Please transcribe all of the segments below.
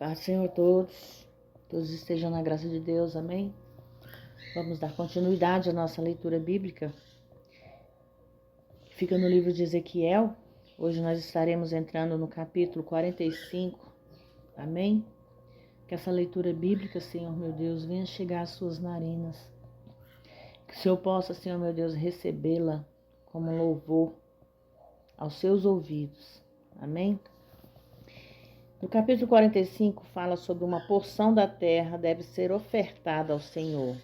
Paz do Senhor a todos estejam na graça de Deus, amém? Vamos dar continuidade à nossa leitura bíblica, que fica no livro de Ezequiel. Hoje nós estaremos entrando no capítulo 45, amém? Que essa leitura bíblica, Senhor meu Deus, venha chegar às suas narinas. Que o Senhor possa, Senhor meu Deus, recebê-la como louvor aos seus ouvidos, amém? No capítulo 45 fala sobre uma porção da terra deve ser ofertada ao Senhor.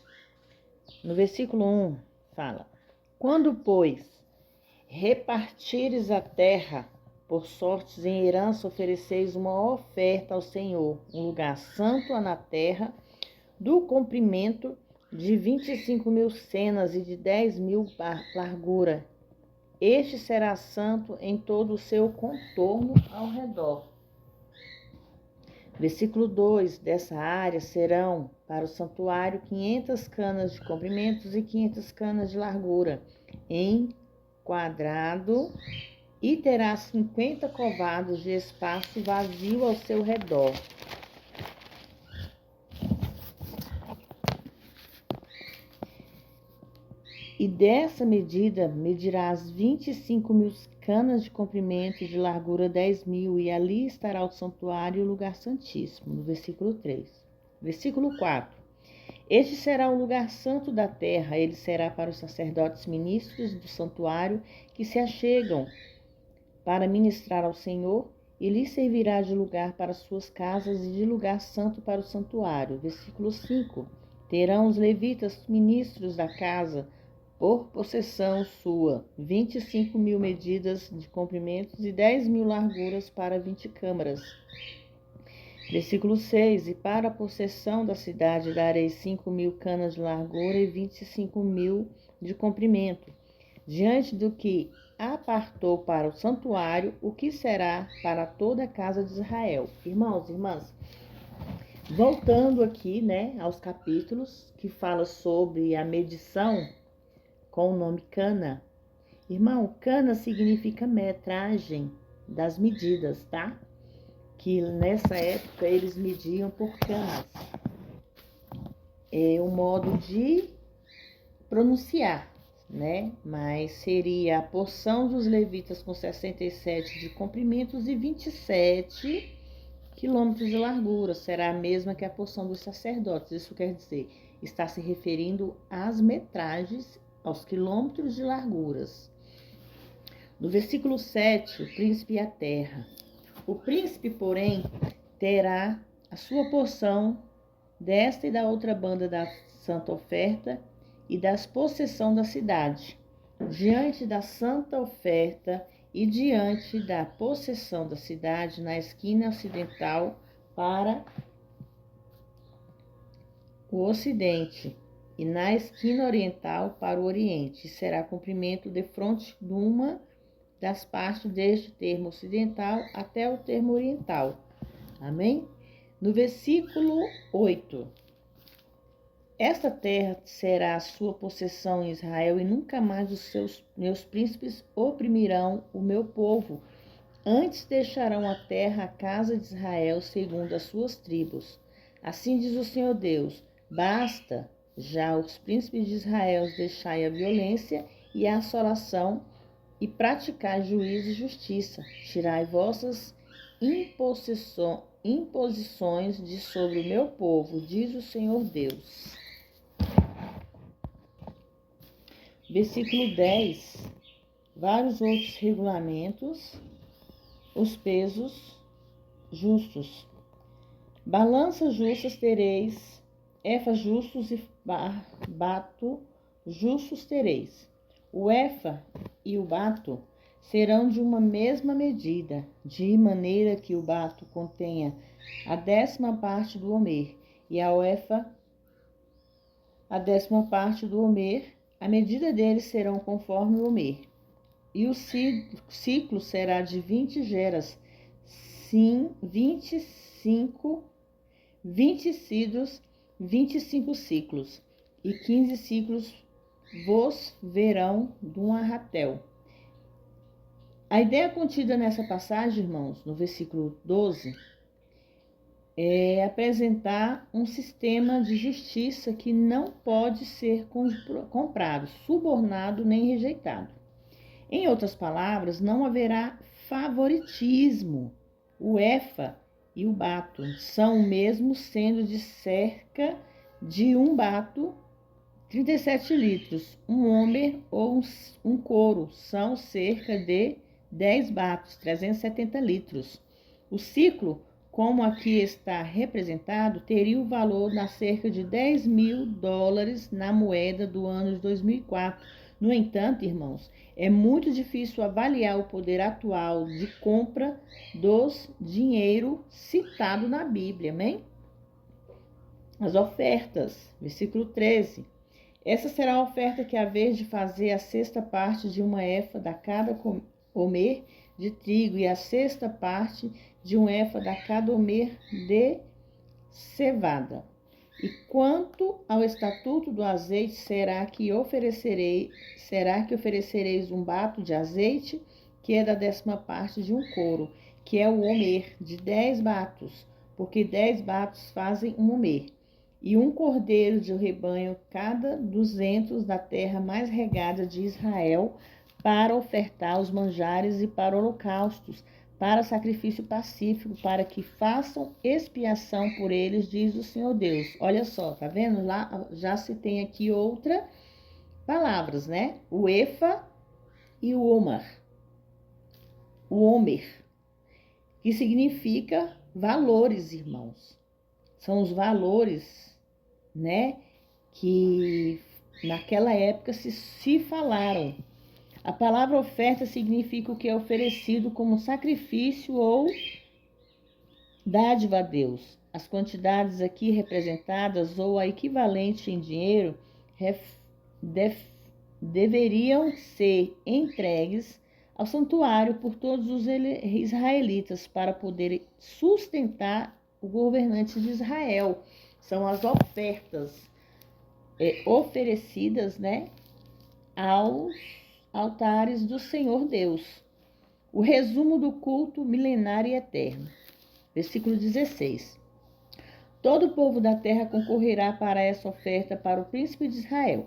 No versículo 1 fala: Quando, pois, repartires a terra por sortes em herança, ofereceis uma oferta ao Senhor, um lugar santo na terra, do comprimento de 25.000 senas e de 10.000 largura. Este será santo em todo o seu contorno ao redor. Versículo 2, dessa área serão para o santuário 500 canas de comprimentos e 500 canas de largura, em quadrado, e terá 50 covados de espaço vazio ao seu redor. E dessa medida medirás 25.000 canas de comprimento e de largura 10.000, e ali estará o santuário e o lugar santíssimo. No versículo 3. Versículo 4. Este será o lugar santo da terra, ele será para os sacerdotes ministros do santuário que se achegam para ministrar ao Senhor, e lhe servirá de lugar para suas casas e de lugar santo para o santuário. Versículo 5. Terão os levitas ministros da casa por possessão sua, 25.000 medidas de comprimentos e 10.000 larguras para 20 câmaras. Versículo 6. E para a possessão da cidade darei 5.000 canas de largura e 25.000 de comprimento, diante do que apartou para o santuário, o que será para toda a casa de Israel. Irmãos e irmãs, voltando aqui, aos capítulos que fala sobre a medição com o nome cana. Irmão, cana significa metragem das medidas, tá? Que nessa época eles mediam por canas. É um modo de pronunciar, Mas seria a porção dos levitas com 67 de comprimentos e 27 quilômetros de largura. Será a mesma que a porção dos sacerdotes. Isso quer dizer, está se referindo às metragens, aos quilômetros de larguras. No versículo 7, o príncipe e a terra. O príncipe, porém, terá a sua porção desta e da outra banda da santa oferta e das possessão da cidade, diante da santa oferta e diante da possessão da cidade, na esquina ocidental para o ocidente, e na esquina oriental para o oriente. Será comprimento defronte de uma das partes deste termo ocidental até o termo oriental. Amém? No versículo 8. Esta terra será a sua possessão em Israel, e nunca mais meus príncipes oprimirão o meu povo. Antes deixarão a terra à casa de Israel segundo as suas tribos. Assim diz o Senhor Deus: basta já, os príncipes de Israel, deixai a violência e a assolação e praticai juízo e justiça. Tirai vossas imposições de sobre o meu povo, diz o Senhor Deus. Versículo 10. Vários outros regulamentos. Os pesos justos. Balanças justas tereis, éfa justos e bato justos tereis. O éfa e o bato serão de uma mesma medida, de maneira que o bato contenha a 10ª parte do homer, e a éfa a 10ª parte do homer. A medida deles serão conforme o homer. E o ciclo será de 20 geras, sim, 20 cidros, 25 ciclos, e 15 ciclos vos verão de um arratel. A ideia contida nessa passagem, irmãos, no versículo 12, apresentar um sistema de justiça que não pode ser comprado, subornado nem rejeitado. Em outras palavras, não haverá favoritismo. O efa e o bato são o mesmo, sendo de cerca de um bato 37 litros. Um homer ou um coro são cerca de 10 batos, 370 litros. O ciclo, como aqui está representado, teria o valor de cerca de $10.000 na moeda do ano de 2004. No entanto, irmãos, é muito difícil avaliar o poder atual de compra dos dinheiro citado na Bíblia, amém? As ofertas, versículo 13. Essa será a oferta que, a vez de fazer a sexta parte de uma efa da cada homer de trigo e a sexta parte de um efa da cada homer de cevada. E quanto ao estatuto do azeite, será que oferecereis um bato de azeite, que é da 10ª parte de um coro, que é o homer, de 10 batos, porque 10 batos fazem um homer. E um cordeiro de rebanho, cada 200 da terra mais regada de Israel, para ofertar os manjares e para holocaustos, para sacrifício pacífico, para que façam expiação por eles, diz o Senhor Deus. Olha só, tá vendo? Lá já se tem aqui outra palavras, né? O efa e o homer. O homer, que significa valores, irmãos. São os valores, né, que naquela época se falaram. A palavra oferta significa o que é oferecido como sacrifício ou dádiva a Deus. As quantidades aqui representadas ou a equivalente em dinheiro deveriam ser entregues ao santuário por todos os israelitas para poderem sustentar o governante de Israel. São as ofertas oferecidas, né, aos altares do Senhor Deus. O resumo do culto milenário e eterno. Versículo 16. Todo o povo da terra concorrerá para essa oferta para o príncipe de Israel.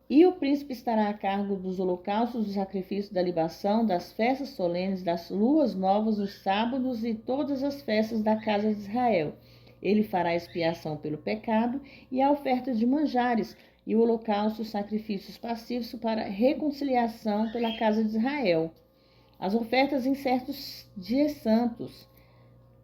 E o príncipe estará a cargo dos holocaustos, dos sacrifícios da libação, das festas solenes, das luas novas, os sábados e todas as festas da casa de Israel. Ele fará expiação pelo pecado e a oferta de manjares e o holocausto, os sacrifícios pacíficos para reconciliação pela casa de Israel. As ofertas em certos dias santos.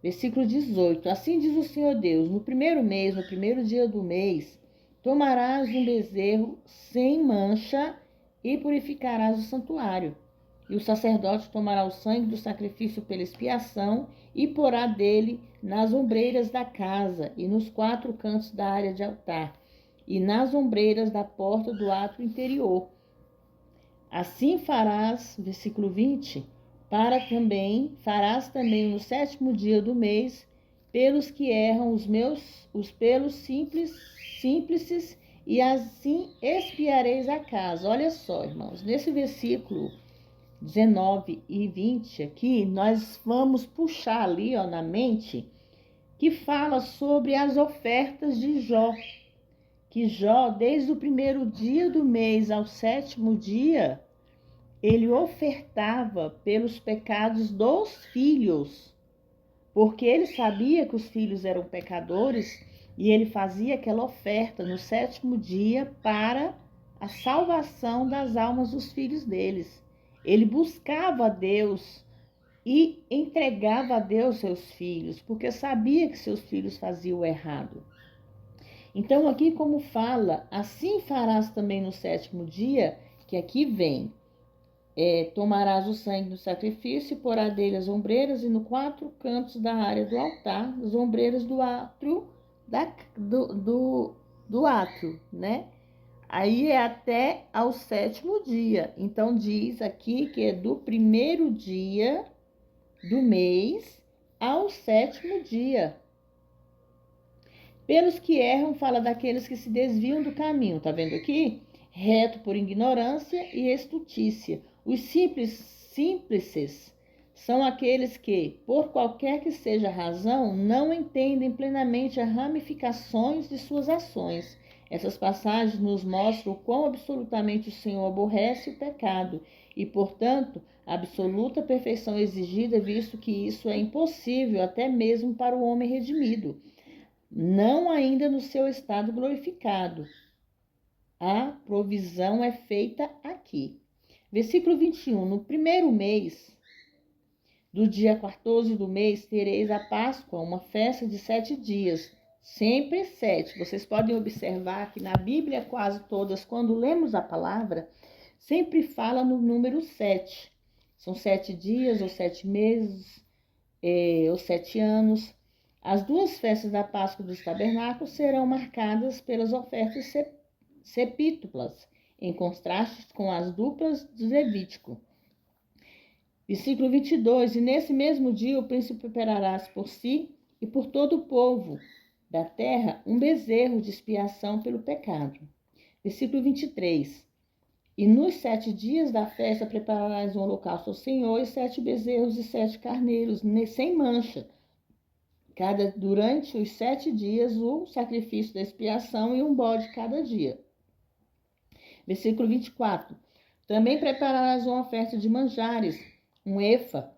Versículo 18. Assim diz o Senhor Deus: no primeiro mês, no primeiro dia do mês, tomarás um bezerro sem mancha e purificarás o santuário. E o sacerdote tomará o sangue do sacrifício pela expiação e porá dele nas ombreiras da casa e nos 4 cantos da área de altar e nas ombreiras da porta do átrio interior. Assim farás, versículo 20, farás também no 7º dia do mês, pelos que erram os pelos simples, e assim expiareis a casa. Olha só, irmãos, nesse versículo 19 e 20 aqui, nós vamos puxar ali, ó, na mente, que fala sobre as ofertas de Jó. Que Jó, desde o primeiro dia do mês ao 7º dia, ele ofertava pelos pecados dos filhos, porque ele sabia que os filhos eram pecadores e ele fazia aquela oferta no 7º dia para a salvação das almas dos filhos deles. Ele buscava a Deus e entregava a Deus seus filhos, porque sabia que seus filhos faziam errado. Então aqui como fala, assim farás também no 7º dia, que aqui vem, tomarás o sangue do sacrifício e porá dele as ombreiras e no 4 cantos da área do altar, as ombreiras do átrio, do átrio, né? Aí é até ao 7º dia. Então diz aqui que é do primeiro dia do mês ao 7º dia. Pelos que erram, fala daqueles que se desviam do caminho, tá vendo aqui? Reto por ignorância e estutícia. Os simples são aqueles que, por qualquer que seja a razão, não entendem plenamente as ramificações de suas ações. Essas passagens nos mostram o quão absolutamente o Senhor aborrece o pecado e, portanto, a absoluta perfeição exigida, visto que isso é impossível até mesmo para o homem redimido, não ainda no seu estado glorificado. A provisão é feita aqui. Versículo 21. No primeiro mês, do dia 14 do mês, tereis a Páscoa, uma festa de 7 dias, sempre 7. Vocês podem observar que na Bíblia, quase todas, quando lemos a palavra, sempre fala no número 7. São 7 dias, ou 7 meses, ou 7 anos. As duas festas da Páscoa dos Tabernáculos serão marcadas pelas ofertas sepítuplas, em contraste com as duplas do Levítico. Versículo 22. E nesse mesmo dia o príncipe preparará por si e por todo o povo da terra um bezerro de expiação pelo pecado. Versículo 23. E nos 7 dias da festa prepararás um holocausto ao Senhor, e 7 bezerros e 7 carneiros, sem mancha. Durante os 7 dias o sacrifício da expiação e um bode cada dia. Versículo 24. Também prepararás uma oferta de manjares, um efa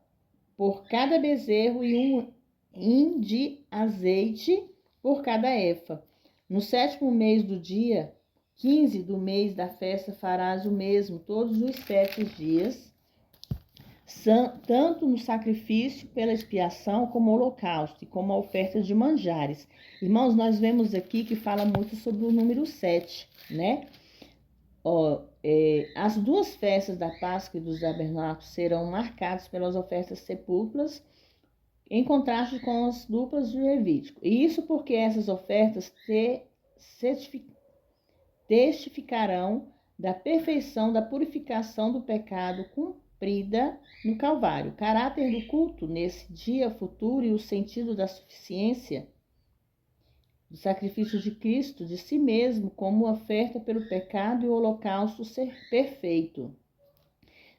por cada bezerro e um hin de azeite por cada efa. No 7º mês do dia 15 do mês da festa farás o mesmo todos os 7 dias, tanto no sacrifício pela expiação como o holocausto e como a oferta de manjares. Irmãos, nós vemos aqui que fala muito sobre o número 7, né? As duas festas da Páscoa e dos Tabernáculos serão marcadas pelas ofertas sepulcras, em contraste com as duplas de Levítico. E isso porque essas ofertas testificarão da perfeição da purificação do pecado cumprida no Calvário. O caráter do culto nesse dia futuro e o sentido da suficiência do sacrifício de Cristo, de si mesmo, como oferta pelo pecado e o holocausto ser perfeito.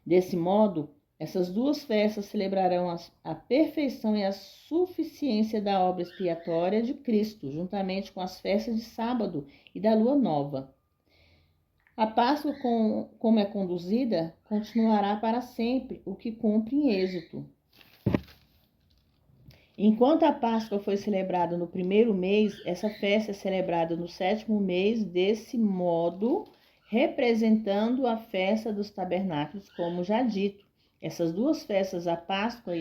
Desse modo, essas duas festas celebrarão a perfeição e a suficiência da obra expiatória de Cristo, juntamente com as festas de sábado e da lua nova. A Páscoa, como é conduzida, continuará para sempre, o que cumpre em Êxodo. Enquanto a Páscoa foi celebrada no primeiro mês, essa festa é celebrada no 7º mês, desse modo, representando a festa dos tabernáculos, como já dito. Essas duas festas, a Páscoa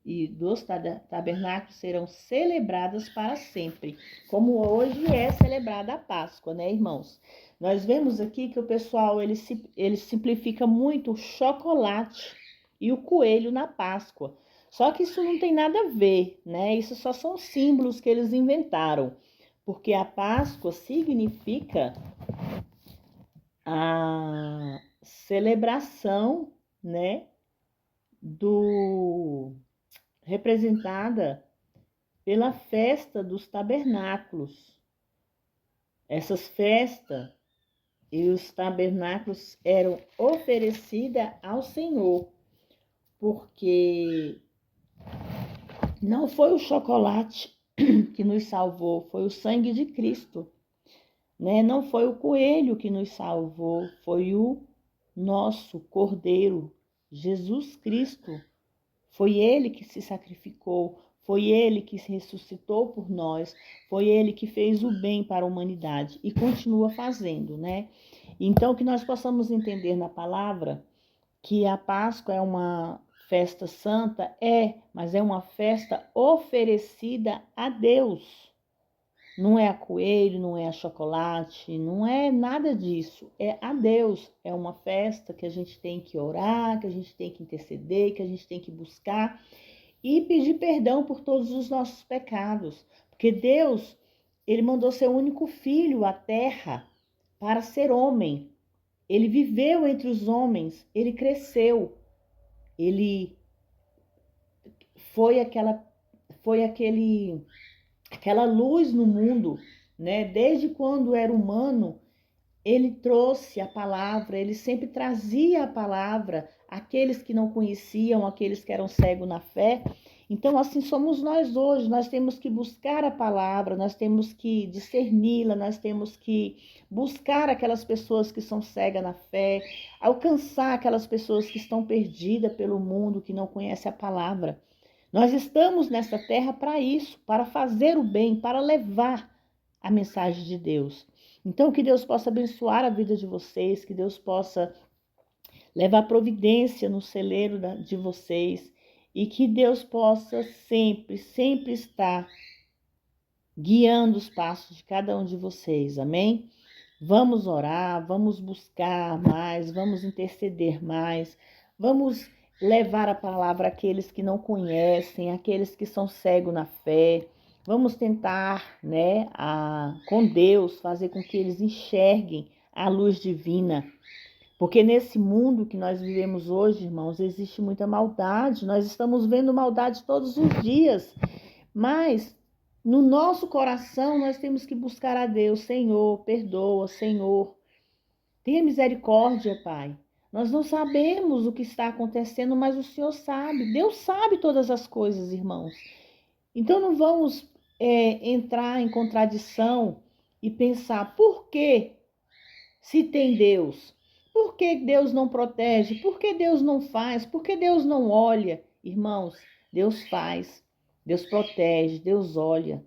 e dos tabernáculos, serão celebradas para sempre, como hoje é celebrada a Páscoa, né, irmãos? Nós vemos aqui que o pessoal ele simplifica muito o chocolate e o coelho na Páscoa. Só que isso não tem nada a ver, né? Isso só são símbolos que eles inventaram, porque a Páscoa significa a celebração, né, representada pela festa dos tabernáculos. Essas festas e os tabernáculos eram oferecidas ao Senhor, porque não foi o chocolate que nos salvou, foi o sangue de Cristo, né? Não foi o coelho que nos salvou, foi o nosso Cordeiro, Jesus Cristo. Foi Ele que se sacrificou, foi Ele que se ressuscitou por nós, foi Ele que fez o bem para a humanidade e continua fazendo, né? Então, que nós possamos entender na palavra que a Páscoa é uma festa santa, mas é uma festa oferecida a Deus. Não é a coelho, não é a chocolate, não é nada disso. É a Deus. É uma festa que a gente tem que orar, que a gente tem que interceder, que a gente tem que buscar e pedir perdão por todos os nossos pecados. Porque Deus, Ele mandou seu único filho à terra para ser homem. Ele viveu entre os homens, ele cresceu. Ele foi aquela luz no mundo, né? Desde quando era humano, ele trouxe a palavra, ele sempre trazia a palavra àqueles que não conheciam, àqueles que eram cegos na fé. Então, assim somos nós hoje, nós temos que buscar a palavra, nós temos que discerni-la, nós temos que buscar aquelas pessoas que são cegas na fé, alcançar aquelas pessoas que estão perdidas pelo mundo, que não conhecem a palavra. Nós estamos nessa terra para isso, para fazer o bem, para levar a mensagem de Deus. Então, que Deus possa abençoar a vida de vocês, que Deus possa levar providência no celeiro de vocês e que Deus possa sempre, sempre estar guiando os passos de cada um de vocês, amém? Vamos orar, vamos buscar mais, vamos interceder mais, vamos levar a palavra àqueles que não conhecem, àqueles que são cegos na fé. Vamos tentar, né, com Deus, fazer com que eles enxerguem a luz divina. Porque nesse mundo que nós vivemos hoje, irmãos, existe muita maldade. Nós estamos vendo maldade todos os dias. Mas no nosso coração nós temos que buscar a Deus. Senhor, perdoa, Senhor. Tenha misericórdia, Pai. Nós não sabemos o que está acontecendo, mas o Senhor sabe. Deus sabe todas as coisas, irmãos. Então não vamos entrar em contradição e pensar, por que se tem Deus? Por que Deus não protege? Por que Deus não faz? Por que Deus não olha? Irmãos, Deus faz, Deus protege, Deus olha.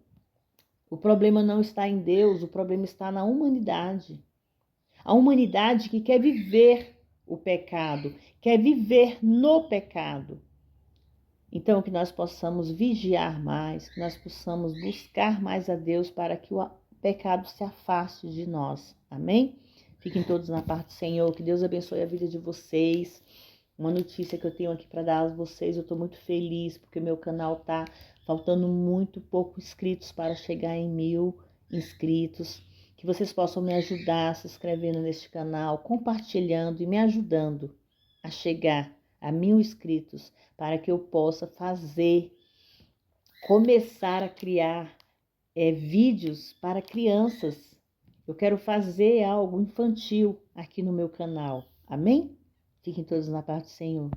O problema não está em Deus, o problema está na humanidade. A humanidade que quer viver o pecado, quer viver no pecado. Então, que nós possamos vigiar mais, que nós possamos buscar mais a Deus para que o pecado se afaste de nós. Amém? Fiquem todos na paz do Senhor, que Deus abençoe a vida de vocês. Uma notícia que eu tenho aqui para dar a vocês, eu estou muito feliz porque meu canal está faltando muito pouco inscritos para chegar em 1000 inscritos. Que vocês possam me ajudar se inscrevendo neste canal, compartilhando e me ajudando a chegar a 1000 inscritos para que eu possa começar a criar vídeos para crianças. Eu quero fazer algo infantil aqui no meu canal. Amém? Fiquem todos na paz do Senhor.